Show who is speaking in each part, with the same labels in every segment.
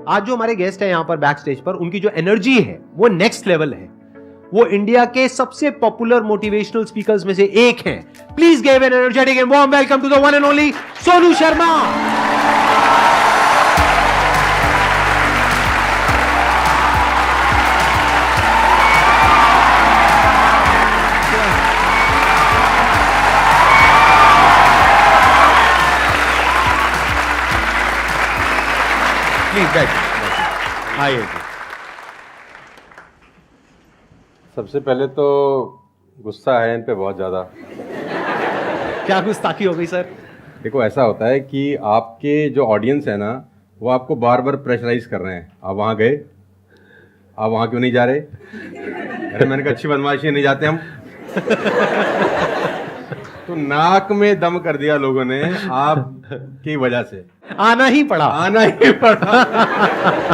Speaker 1: आज जो हमारे गेस्ट है यहां पर बैक स्टेज पर, उनकी जो एनर्जी है वो नेक्स्ट लेवल है। वो इंडिया के सबसे पॉपुलर मोटिवेशनल स्पीकर्स में से एक हैं। Please give an energetic and warm welcome to the one and only Sonu Sharma. आइए।
Speaker 2: सबसे पहले तो गुस्सा है इन पे बहुत ज़्यादा।
Speaker 1: क्या गुस्ताखी हो गई सर?
Speaker 2: देखो, ऐसा होता है कि आपके जो ऑडियंस है ना, वो आपको बार बार प्रेशराइज कर रहे हैं। आप वहाँ गए, आप वहाँ क्यों नहीं जा रहे? अरे मैंने कहा अच्छी बदमाशी नहीं जाते हम। तो नाक में दम कर दिया लोगों ने आपकी वजह से।
Speaker 1: आना ही पड़ा।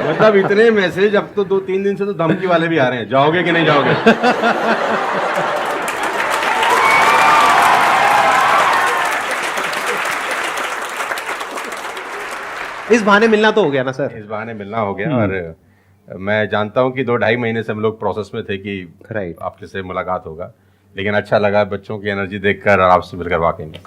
Speaker 2: मतलब इतने मैसेज, अब तो 2-3 दिन से तो धमकी वाले भी आ रहे हैं, जाओगे कि नहीं जाओगे।
Speaker 1: इस बहाने मिलना तो हो गया ना सर?
Speaker 2: इस बहाने मिलना हो गया। और मैं जानता हूं कि 2-2.5 महीने से हम लोग प्रोसेस में थे कि आपके से मुलाकात होगा, लेकिन अच्छा लगा बच्चों की एनर्जी देखकर और आपसे मिलकर वाकई में।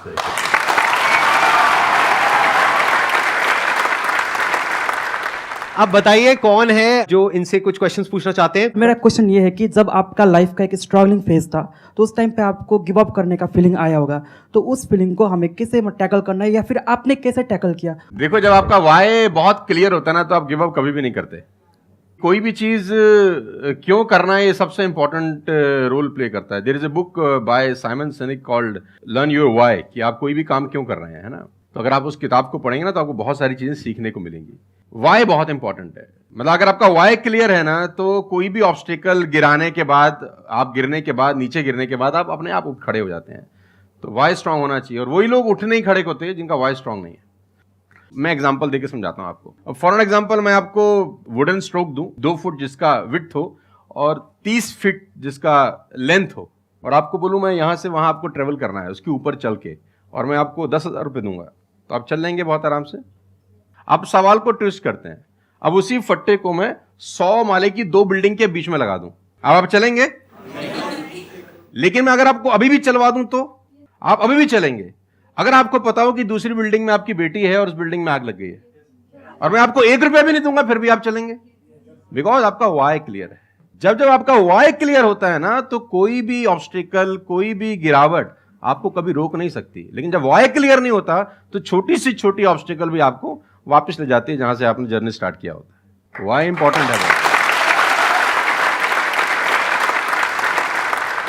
Speaker 1: अब बताइए कौन है जो इनसे कुछ क्वेश्चंस पूछना चाहते हैं?
Speaker 3: मेरा क्वेश्चन ये है कि जब आपका लाइफ का एक स्ट्रगलिंग फेज था तो उस टाइम पे आपको गिव अप करने का फीलिंग आया होगा, तो उस फीलिंग को हमें कैसे टैकल करना है या फिर आपने कैसे टैकल किया?
Speaker 2: देखो, जब आपका वाई बहुत क्लियर होता है ना, तो आप गिव अप कभी भी नहीं करते। कोई भी चीज क्यों करना है, ये सबसे इंपॉर्टेंट रोल प्ले करता है। There is a book by Simon Sinek called learn your why, कि आप कोई भी काम क्यों कर रहे हैं, है ना। तो अगर आप उस किताब को पढ़ेंगे ना, तो आपको बहुत सारी चीजें सीखने को मिलेंगी। वाई बहुत इंपॉर्टेंट है। मतलब अगर आपका वाई क्लियर है ना, तो कोई भी ऑब्स्टिकल गिराने के बाद, आप गिरने के बाद, नीचे गिरने के बाद आप अपने आप उठ खड़े हो जाते हैं। तो वाई स्ट्रांग होना चाहिए, और वही लोग उठने ही खड़े होते हैं जिनका वाई स्ट्रांग नहीं है। मैं एग्जांपल देके समझाता हूं आपको। अब फॉर एन एग्जांपल मैं आपको वुडन स्ट्रोक दूं, 2 फुट जिसका विड्थ हो और 30 फीट जिसका लेंथ हो, और आपको बोलूं मैं यहां से वहां आपको ट्रेवल करना है उसके ऊपर चल के, और मैं आपको 10,000 रुपये दूंगा, तो आप चल लेंगे बहुत आराम से। आप सवाल को ट्विस्ट करते हैं। अब उसी फट्टे को मैं 100 माले की 2 बिल्डिंग के बीच में लगा दूं, अब आप चलेंगे? लेकिन मैं अगर आपको अभी भी चलवा दूं तो आप अभी भी चलेंगे। अगर आपको पता हो कि दूसरी बिल्डिंग में आपकी बेटी है और उस बिल्डिंग में आग लग गई है, और मैं आपको 1 रुपया भी नहीं दूंगा, फिर भी आप चलेंगे, बिकॉज आपका वाई क्लियर है। जब आपका वाई क्लियर होता है ना, तो कोई भी ऑब्स्टिकल, कोई भी गिरावट आपको कभी रोक नहीं सकती। लेकिन जब वाई क्लियर नहीं होता, तो छोटी से छोटी ऑब्स्टिकल भी आपको वापस ले जाती है जहां से आपने जर्नी स्टार्ट किया होता है। वाई इंपॉर्टेंट है।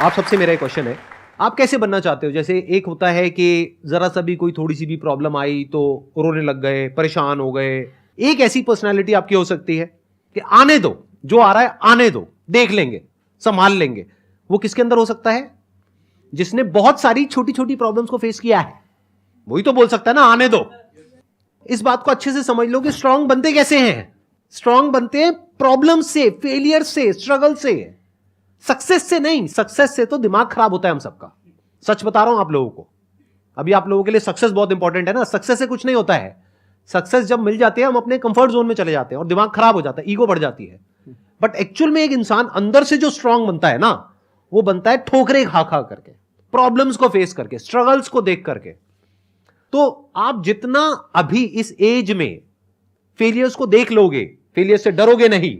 Speaker 1: आप सबसे मेरा एक क्वेश्चन है, आप कैसे बनना चाहते हो? जैसे एक होता है कि जरा सा भी कोई थोड़ी सी भी प्रॉब्लम आई तो रोने लग गए, परेशान हो गए। एक ऐसी पर्सनालिटी आपकी हो सकती है कि आने दो, जो आ रहा है आने दो, देख लेंगे, संभाल लेंगे। वो किसके अंदर हो सकता है? जिसने बहुत सारी छोटी छोटी प्रॉब्लम्स को फेस किया है, वही तो बोल सकता है ना आने दो। इस बात को अच्छे से समझ लो कि स्ट्रांग बनते कैसे हैं। स्ट्रांग बनते हैं प्रॉब्लम से, फेलियर से, स्ट्रगल से, सक्सेस से नहीं। सक्सेस से तो दिमाग खराब होता है हम सबका। सच बता रहा हूं आप लोगों को। अभी आप लोगों के लिए सक्सेस बहुत इंपॉर्टेंट है ना। सक्सेस से कुछ नहीं होता है। सक्सेस जब मिल जाती है, हम अपने कंफर्ट जोन में चले जाते हैं और दिमाग खराब हो जाता है, ईगो बढ़ जाती है। बट एक्चुअल में एक इंसान अंदर से जो स्ट्रांग बनता है ना, वो बनता है ठोकरे खा खा करके, प्रॉब्लम्स को फेस करके, स्ट्रगल्स को देख करके। तो आप जितना अभी इस एज में फेलियर्स को देख लोगे, फेलियर से डरोगे नहीं,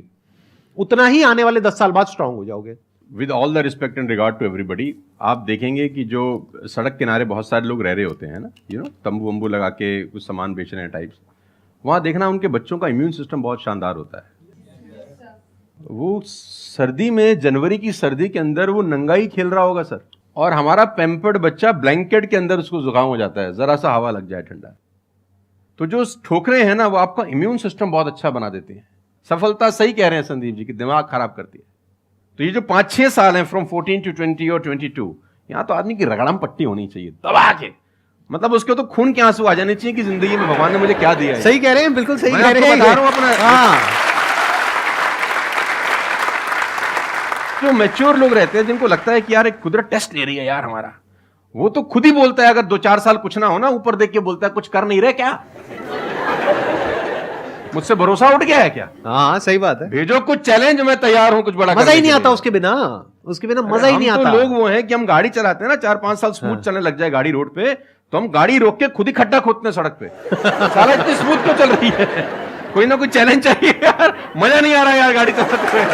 Speaker 1: उतना ही आने वाले 10 साल बाद स्ट्रांग हो जाओगे।
Speaker 2: With all the respect and regard to everybody, आप देखेंगे कि जो सड़क किनारे बहुत सारे लोग रह रहे होते हैं ना, तंबू वंबू लगा के कुछ सामान बेच रहे हैं टाइप्स, वहाँ देखना उनके बच्चों का इम्यून सिस्टम बहुत शानदार होता है। वो सर्दी में, जनवरी की सर्दी के अंदर वो नंगाई खेल रहा होगा सर, और हमारा पैम्पर्ड बच्चा ब्लैंकेट के अंदर उसको जुकाम हो जाता है, जरा सा हवा लग जाए ठंडा। तो जो ठोकरे हैं ना, वो आपका इम्यून सिस्टम बहुत अच्छा बना देते हैं। सफलता, सही कह रहे हैं संदीप जी, कि दिमाग खराब करती है। तो ये जो 5-6 साल हैं, फ्रॉम 14 to 20 और 22, यहाँ तो आदमी की रगड़म पट्टी होनी चाहिए दबा के। मतलब उसके तो खून के आंसू आ जाने चाहिए कि जिंदगी में भगवान ने मुझे क्या दिया है।
Speaker 1: सही कह रहे हैं, बिल्कुल सही कह रहे हैं।
Speaker 2: बता रहा हूं अपना। जो मैच्योर लोग रहते हैं, जिनको लगता है कि यार एक कुदरत टेस्ट ले रही है यार हमारा, वो तो खुद ही बोलता है, अगर 2-4 साल कुछ ना हो ना, ऊपर देख के बोलता है कुछ कर नहीं रहे क्या। मुझसे भरोसा उठ गया है क्या?
Speaker 1: हाँ सही बात है।
Speaker 2: भेजो कुछ चैलेंज, मैं तैयार हूं कुछ बड़ा
Speaker 1: मजा
Speaker 2: करने
Speaker 1: ही नहीं
Speaker 2: के
Speaker 1: आता
Speaker 2: लिए।
Speaker 1: उसके बिना, उसके बिना मजा ही नहीं
Speaker 2: हम
Speaker 1: आता।
Speaker 2: तो लोग वो हैं कि हम गाड़ी चलाते हैं ना, 4-5 साल स्मूथ चलने लग जाए गाड़ी रोड पे, तो हम गाड़ी रोक के खुद ही खड्डा खोदते हैं सड़क पे। साला इतनी स्मूथ क्यों चल रही है? कोई ना कोई चैलेंज चाहिए यार, मजा नहीं आ रहा यार गाड़ी चलाते हुए।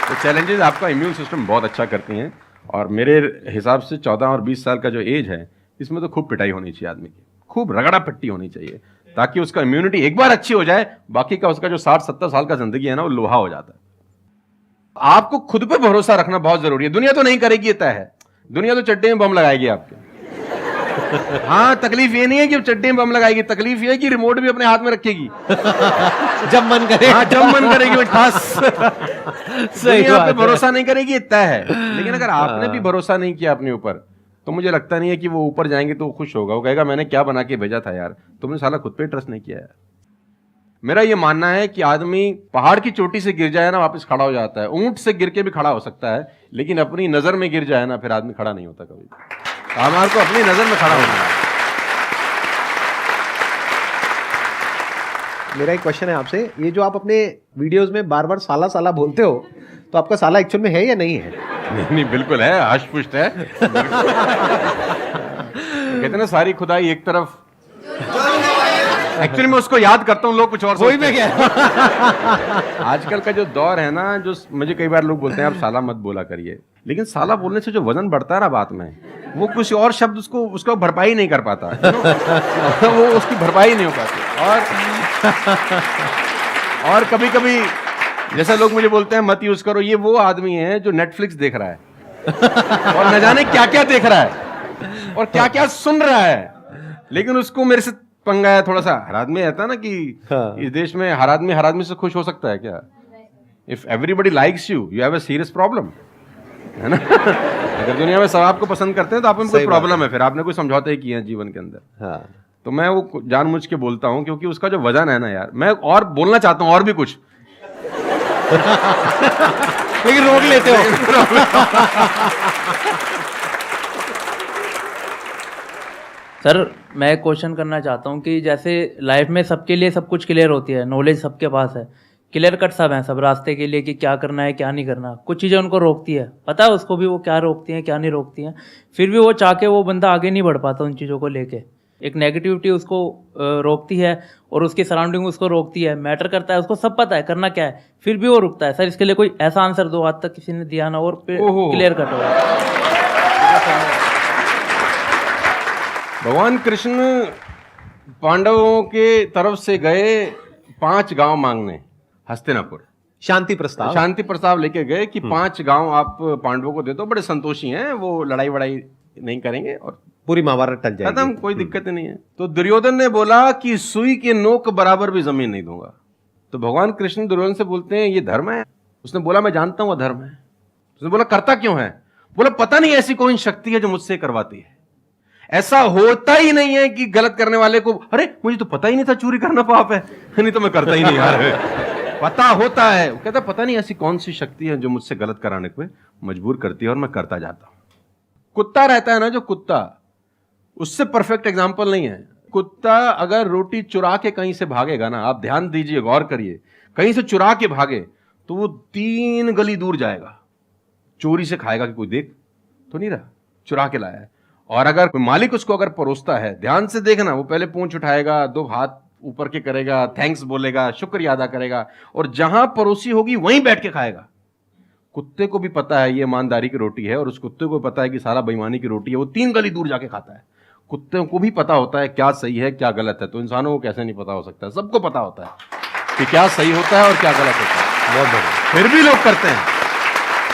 Speaker 2: तो चैलेंजेस आपका इम्यून सिस्टम बहुत अच्छा करती हैं, और मेरे हिसाब से 14 और 20 साल का जो एज है, इसमें तो खूब पिटाई होनी चाहिए आदमी की, खूब रगड़ा पट्टी होनी चाहिए, ताकि उसका इम्यूनिटी एक बार अच्छी हो जाए, बाकी का उसका जो 60-70 साल का जिंदगी है ना, वो लोहा हो जाता है। आपको खुद पे भरोसा रखना बहुत जरूरी है। दुनिया तो नहीं करेगी, ये तय है। दुनिया तो चड्डे में बम लगाएगी आपके। हाँ, तकलीफ ये नहीं है कि चड्डे में बम लगाएगी, तकलीफ ये है कि रिमोट भी अपने हाथ में रखेगी
Speaker 1: जब मन करे।
Speaker 2: हाँ, जब मन करेगी वो ठास।
Speaker 1: सही
Speaker 2: दुनिया
Speaker 1: बात
Speaker 2: पे
Speaker 1: है।
Speaker 2: भरोसा नहीं करेगी, ये तय है। लेकिन अगर आपने भी भरोसा नहीं किया अपने ऊपर, तो मुझे लगता नहीं है कि वो ऊपर जाएंगे तो वो खुश होगा। वो कहेगा मैंने क्या बना के भेजा था यार, तुमने साला खुद पे ट्रस्ट नहीं किया यार। मेरा ये मानना है कि आदमी पहाड़ की चोटी से गिर जाए ना, वापस खड़ा हो जाता है। ऊंट से गिर के भी खड़ा हो सकता है, लेकिन अपनी नजर में गिर जाए ना, फिर आदमी खड़ा नहीं होता कभी। हमारे को अपनी नजर में खड़ा होना है।
Speaker 1: मेरा एक क्वेश्चन है आपसे, ये जो आप अपने वीडियोस में बार बार साला साला बोलते हो, तो आपका साला एक्चुअल में है या नहीं है?
Speaker 2: नहीं, बिल्कुल है, हष्ट-पुष्ट है। कहते ना सारी खुदाई एक तरफ। एक्चुअली मैं उसको याद करता हूँ, लोग कुछ और
Speaker 1: वही मैं क्या।
Speaker 2: आजकल का जो दौर है ना, जो मुझे कई बार लोग बोलते हैं आप साला मत बोला करिए, लेकिन साला बोलने से जो वजन बढ़ता है ना बात में, वो कुछ और शब्द उसको भरपाई नहीं कर पाता। वो उसकी भरपाई नहीं हो पाती। और कभी कभी जैसा लोग मुझे बोलते हैं मत यूज करो, ये वो आदमी है जो नेटफ्लिक्स देख रहा है और न जाने क्या क्या देख रहा है और क्या क्या सुन रहा है, लेकिन उसको मेरे से पंगा है थोड़ा सा। हर आदमी रहता है ना कि इस देश में हर आदमी से खुश हो सकता है क्या? If everybody likes you have a serious problem, है ना? अगर दुनिया में सब आपको पसंद करते हैं तो आप में कोई प्रॉब्लम है, फिर आपने कोई समझौते ही किए हैं जीवन के अंदर।
Speaker 1: हाँ।
Speaker 2: तो मैं वो जानबूझ के बोलता हूं, क्योंकि उसका जो वजन है ना यार, मैं और बोलना चाहता हूं और भी कुछ,
Speaker 1: लेकिन रोक लेते हो।
Speaker 4: सर मैं क्वेश्चन करना चाहता हूँ कि जैसे लाइफ में सबके लिए सब कुछ क्लियर होती है, नॉलेज सबके पास है, क्लियर कट सब हैं सब रास्ते के लिए कि क्या करना है क्या नहीं करना। कुछ चीज़ें उनको रोकती है, पता है उसको भी वो क्या रोकती हैं क्या नहीं रोकती हैं, फिर भी वो चाह के वो बंदा आगे नहीं बढ़ पाता उन चीज़ों को लेके। एक नेगेटिविटी उसको रोकती है और उसकी सराउंडिंग उसको रोकती है, मैटर करता है, उसको सब पता है करना क्या है, फिर भी वो रुकता है। सर इसके लिए कोई ऐसा आंसर दो, आज तक किसी ने दिया ना और क्लियर कट हो।
Speaker 2: भगवान कृष्ण पांडवों के तरफ से गए 5 गांव मांगने हस्तिनापुर,
Speaker 1: शांति प्रस्ताव
Speaker 2: लेके गए कि 5 गांव आप पांडवों को दे दो, बड़े संतोषी हैं, वो लड़ाई वड़ाई नहीं करेंगे और
Speaker 1: पूरी महाभारत टल जाएगी,
Speaker 2: खत्म, कोई दिक्कत ही नहीं है। तो दुर्योधन ने बोला कि सुई के नोक बराबर भी जमीन नहीं दूंगा। तो भगवान कृष्ण दुर्योधन से बोलते हैं ये धर्म है? उसने बोला मैं जानता हूं धर्म है। उसने बोला करता क्यों है? बोला पता नहीं ऐसी कोई शक्ति है जो मुझसे करवाती है। ऐसा होता ही नहीं है कि गलत करने वाले को अरे मुझे तो पता ही नहीं था चोरी करना पाप है, नहीं तो मैं करता ही नहीं यार। पता होता है। वो कहता पता नहीं ऐसी कौन सी शक्ति है जो मुझसे गलत कराने को मजबूर करती है और मैं करता जाता हूं। कुत्ता रहता है ना, जो कुत्ता, उससे परफेक्ट एग्जाम्पल नहीं है। कुत्ता अगर रोटी चुरा के कहीं से भागेगा ना, आप ध्यान दीजिए, गौर करिए, कहीं से चुरा के भागे तो वो 3 गली दूर जाएगा, चोरी से खाएगा कि कोई देख तो नहीं रहा, चुरा के लाया है। और अगर कोई मालिक उसको अगर परोसता है, ध्यान से देखना, वो पहले पूंछ उठाएगा, 2 हाथ ऊपर के करेगा, थैंक्स बोलेगा, शुक्रिया अदा करेगा, और जहां परोसी होगी वहीं बैठ के खाएगा। कुत्ते को भी पता है ये ईमानदारी की रोटी है और उस कुत्ते को पता है कि साला बेईमानी की रोटी है, वो 3 गली दूर जाके खाता है। कुत्ते को भी पता होता है क्या सही है क्या गलत है, तो इंसानों को कैसे नहीं पता हो सकता है? सबको पता होता है कि क्या सही होता है और क्या गलत होता है।
Speaker 1: बहुत बढ़िया।
Speaker 2: फिर भी लोग करते हैं।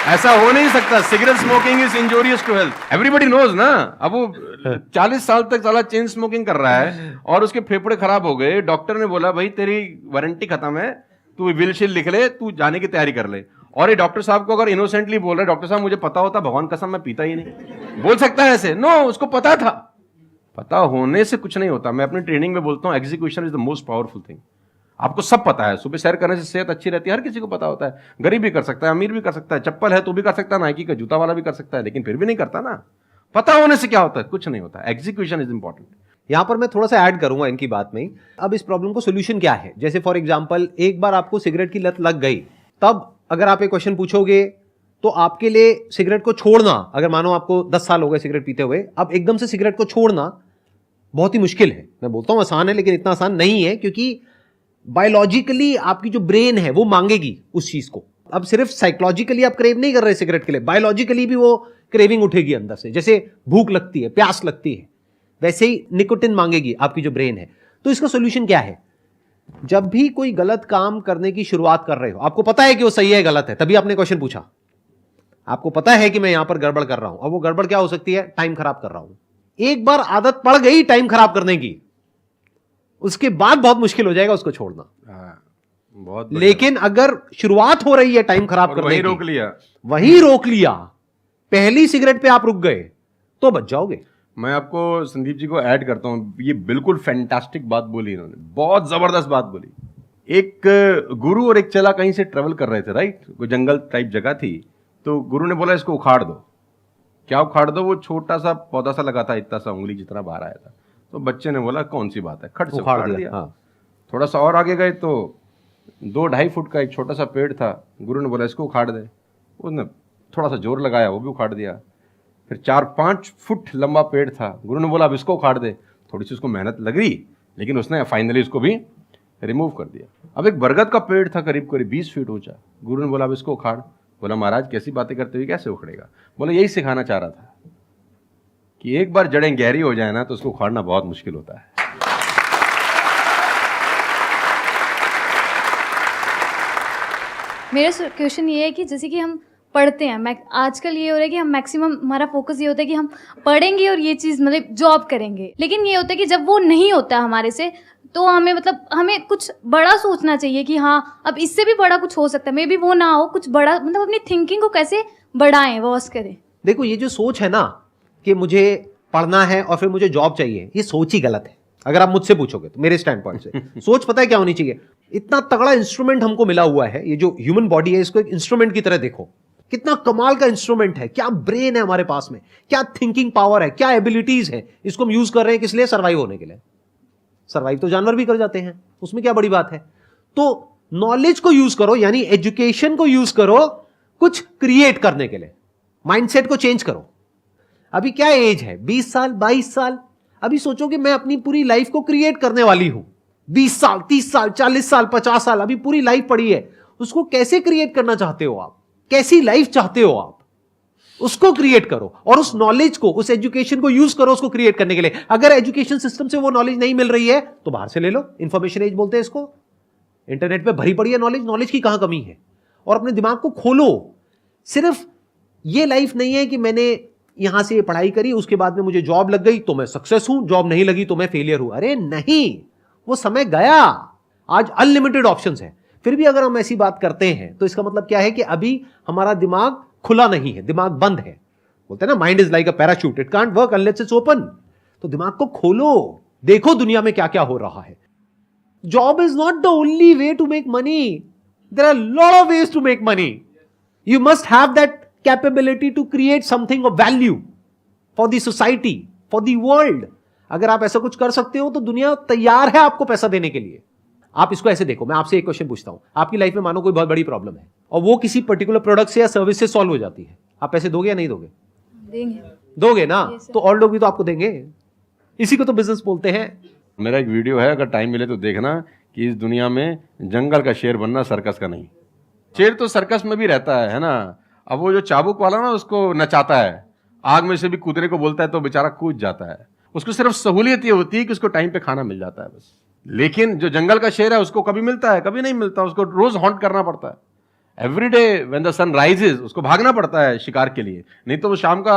Speaker 2: ऐसा हो नहीं सकता। Cigarette smoking is injurious to health, everybody knows ना। अब वो 40 साल तक साला चेन स्मोकिंग कर रहा है और उसके फेफड़े खराब हो गए, डॉक्टर ने बोला भाई तेरी वारंटी खत्म है, तू विल शील लिख ले, तू जाने की तैयारी कर ले। और ये डॉक्टर साहब को अगर इनोसेंटली बोल रहे, डॉक्टर साहब मुझे पता होता, भगवान कसम मैं पीता ही नहीं, बोल सकता है ऐसे? नो, उसको पता था। पता होने से कुछ नहीं होता। मैं अपनी ट्रेनिंग में बोलता हूं execution is the most powerful thing. आपको सब पता है, सुबह सैर करने से सेहत अच्छी रहती है, हर किसी को पता होता है। गरीब भी कर सकता है, अमीर भी कर सकता है, चप्पल है तो भी कर सकता है, नाइकी का जूता वाला भी कर सकता है, लेकिन फिर भी नहीं करता ना। पता होने से क्या होता है? कुछ नहीं होता, एग्जीक्यूशन इज इंपॉर्टेंट।
Speaker 1: यहां पर मैं थोड़ा सा ऐड करूंगा इनकी बात में। अब इस प्रॉब्लम को सोल्यूशन क्या है? जैसे फॉर एग्जांपल एक बार आपको सिगरेट की लत लग गई, तब अगर आप एक क्वेश्चन पूछोगे तो आपके लिए सिगरेट को छोड़ना, अगर मानो आपको 10 साल हो गए सिगरेट पीते हुए, अब एकदम से सिगरेट को छोड़ना बहुत ही मुश्किल है। मैं बोलता हूं आसान है, लेकिन इतना आसान नहीं है, क्योंकि बायोलॉजिकली आपकी जो ब्रेन है वो मांगेगी उस चीज को। अब सिर्फ साइकोलॉजिकली आप क्रेव नहीं कर रहे सिगरेट के लिए, बायोलॉजिकली भी वो क्रेविंग उठेगी अंदर से। जैसे भूख लगती है, प्यास लगती है, वैसे ही निकोटिन मांगेगी आपकी जो ब्रेन है। तो इसका सोल्यूशन क्या है? जब भी कोई गलत काम करने की शुरुआत कर रहे हो, आपको पता है कि वो सही है गलत है, तभी आपने क्वेश्चन पूछा, आपको पता है कि मैं यहां पर गड़बड़ कर रहा हूं। अब वो गड़बड़ क्या हो सकती है? टाइम खराब कर रहा हूं। एक बार आदत पड़ गई टाइम खराब करने की, उसके बाद बहुत मुश्किल हो जाएगा उसको छोड़ना।
Speaker 2: बहुत
Speaker 1: लेकिन अगर शुरुआत हो रही है टाइम खराब करने
Speaker 2: वही
Speaker 1: की,
Speaker 2: रोक लिया,
Speaker 1: वही रोक लिया, पहली सिगरेट पे आप रुक गए, तो बच जाओगे।
Speaker 2: मैं आपको संदीप जी को ऐड करता हूं, ये बिल्कुल फैंटास्टिक बात बोली इन्होंने, बहुत जबरदस्त बात बोली। एक गुरु और एक चेला कहीं से ट्रेवल कर रहे थे, राइट? कोई जंगल टाइप जगह थी, तो गुरु ने बोला इसको उखाड़ दो। क्या उखाड़ दो? वो छोटा सा पौधा सा लगा था, इतना सा उंगली जितना बाहर आया था। तो बच्चे ने बोला कौन सी बात है, खट से उखाड़ दिया।
Speaker 1: हाँ।
Speaker 2: थोड़ा सा और आगे गए तो 2-2.5 फुट का एक छोटा सा पेड़ था। गुरु ने बोला इसको उखाड़ दे। उसने थोड़ा सा जोर लगाया, वो भी उखाड़ दिया। फिर 4-5 फुट लंबा पेड़ था। गुरु ने बोला अब इसको उखाड़ दे। थोड़ी सी उसको मेहनत लग रही, लेकिन उसने फाइनली उसको भी रिमूव कर दिया। अब एक बरगद का पेड़ था करीब करीब 20 फीट ऊंचा। गुरु ने बोला अब इसको उखाड़। बोला महाराज कैसी बातें करते हुए, कैसे उखड़ेगा? बोला यही सिखाना चाह रहा था कि एक बार जड़ें गहरी हो जाए ना, तो उसको उखाड़ना बहुत मुश्किल होता है।
Speaker 5: मेरा क्वेश्चन ये है कि जैसे कि हम पढ़ते हैं, मैं आजकल ये हो रहा है कि हम मैक्सिमम हमारा फोकस ये होता है कि हम पढ़ेंगे और ये चीज़ मतलब जॉब करेंगे, लेकिन ये होता है कि जब वो नहीं होता हमारे से, तो हमें मतलब हमें कुछ बड़ा सोचना चाहिए कि हाँ अब इससे भी बड़ा कुछ हो सकता है, मे बी वो ना हो, कुछ बड़ा मतलब अपनी थिंकिंग को कैसे बढ़ाएं, वॉश करें।
Speaker 1: देखो ये जो सोच है ना कि मुझे पढ़ना है और फिर मुझे जॉब चाहिए, ये सोच ही गलत है। अगर आप मुझसे पूछोगे तो मेरे स्टैंड पॉइंट से सोच पता है क्या होनी चाहिए? इतना तगड़ा इंस्ट्रूमेंट हमको मिला हुआ है, ये जो ह्यूमन बॉडी है, इसको एक इंस्ट्रूमेंट की तरह देखो। कितना कमाल का इंस्ट्रूमेंट है, क्या ब्रेन है हमारे पास में, क्या थिंकिंग पावर है, क्या एबिलिटीज है। इसको हम यूज कर रहे हैं किस लिए? सर्वाइव होने के लिए। सर्वाइव तो जानवर भी कर जाते हैं, उसमें क्या बड़ी बात है? तो नॉलेज को यूज करो, यानी एजुकेशन को यूज करो कुछ क्रिएट करने के लिए। माइंडसेट को चेंज करो। अभी क्या एज है? 20 साल, 22 साल। अभी सोचो कि मैं अपनी पूरी लाइफ को क्रिएट करने वाली हूं। 20 साल, 30 साल, 40 साल, 50 साल, अभी पूरी लाइफ पड़ी है। उसको कैसे क्रिएट करना चाहते हो आप? कैसी लाइफ चाहते हो आप? उसको क्रिएट करो और उस नॉलेज को, उस एजुकेशन को यूज करो उसको क्रिएट करने के लिए। अगर एजुकेशन सिस्टम से वो नॉलेज नहीं मिल रही है तो बाहर से ले लो। इंफॉर्मेशन एज बोलते हैं इसको। इंटरनेट पे भरी पड़ी है नॉलेज, नॉलेज की कहां कमी है? और अपने दिमाग को खोलो। सिर्फ ये लाइफ नहीं है कि मैंने यहां से पढ़ाई करी, उसके बाद में मुझे जॉब लग गई तो मैं सक्सेस हूं, जॉब नहीं लगी तो मैं फेलियर हूं। अरे नहीं, वो समय गया। आज अनलिमिटेड ऑप्शंस है। फिर भी अगर हम ऐसी बात करते हैं तो इसका मतलब क्या है कि अभी हमारा दिमाग खुला नहीं है, दिमाग बंद है। बोलते हैं ना mind is like a parachute, it can't work unless it's open. तो दिमाग को खोलो, देखो दुनिया में क्या क्या हो रहा है। Job is not the only way to make money, there are lot of ways to make money. You must have that capability to create something of value for the society, for the world. अगर आप ऐसा कुछ कर सकते हो तो दुनिया तैयार है आपको पैसा देने के लिए। आप इसको ऐसे देखो, मैं आपसे एक क्वेश्चन पूछता हूं। आपकी लाइफ में मानो कोई बहुत बड़ी प्रॉब्लम है और वो किसी पर्टिकुलर प्रोडक्ट से या सर्विस से सॉल्व हो जाती है, आप पैसे दोगे या नहीं दोगे?
Speaker 5: देंगे।
Speaker 1: दोगे ना? तो और लोग भी तो आपको देंगे। इसी को तो बिजनेस बोलते हैं।
Speaker 2: मेरा एक वीडियो है, अगर टाइम मिले तो देखना, कि इस दुनिया में जंगल का शेर बनना, सर्कस का नहीं। शेर तो सर्कस में भी रहता है ना। अब वो जो चाबुक वाला ना उसको नचाता है, आग में से भी कूदने को बोलता है तो बेचारा कूद जाता है। उसको सिर्फ सहूलियत ये होती है कि उसको टाइम पे खाना मिल जाता है बस। लेकिन जो जंगल का शेर है उसको कभी मिलता है, कभी नहीं मिलता। उसको रोज हॉन्ट करना पड़ता है। Every day when the sun rises उसको भागना पड़ता है शिकार के लिए, नहीं तो वो शाम का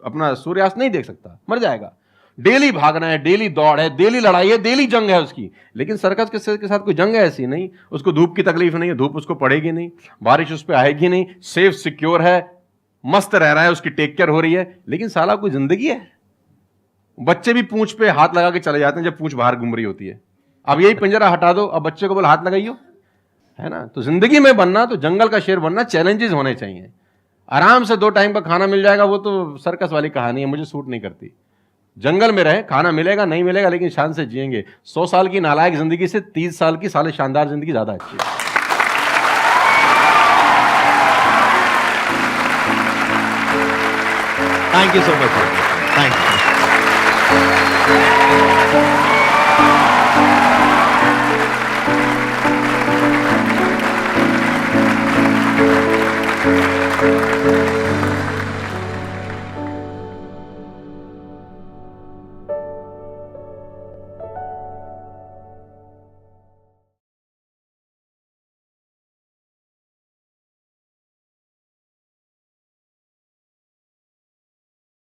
Speaker 2: अपना सूर्यास्त नहीं देख सकता, मर जाएगा। डेली भागना है, डेली दौड़ है, डेली लड़ाई है, डेली जंग है उसकी। लेकिन सर्कस के साथ कोई जंग है ऐसी नहीं। उसको धूप की तकलीफ नहीं है, धूप उसको पड़ेगी नहीं, बारिश उस पर आएगी नहीं, सेफ सिक्योर है, मस्त रह रहा है, उसकी टेक केयर हो रही है। लेकिन साला कोई जिंदगी है? बच्चे भी पूंछ पे हाथ लगा के चले जाते हैं जब पूंछ बाहर घूम रही होती है। अब यही पिंजरा हटा दो, अब बच्चे को बोल हाथ लगाइयो, है ना? तो जिंदगी में बनना, तो जंगल का शेर बनना, चैलेंजेस होने चाहिए। आराम से 2 टाइम का खाना मिल जाएगा, वो तो सर्कस वाली कहानी है, मुझे सूट नहीं करती। जंगल में रहे, खाना मिलेगा नहीं मिलेगा लेकिन शान से जिएंगे। 100 साल की नालायक जिंदगी से 30 साल की साले शानदार जिंदगी ज्यादा अच्छी है।
Speaker 1: Thank you so much, thank you.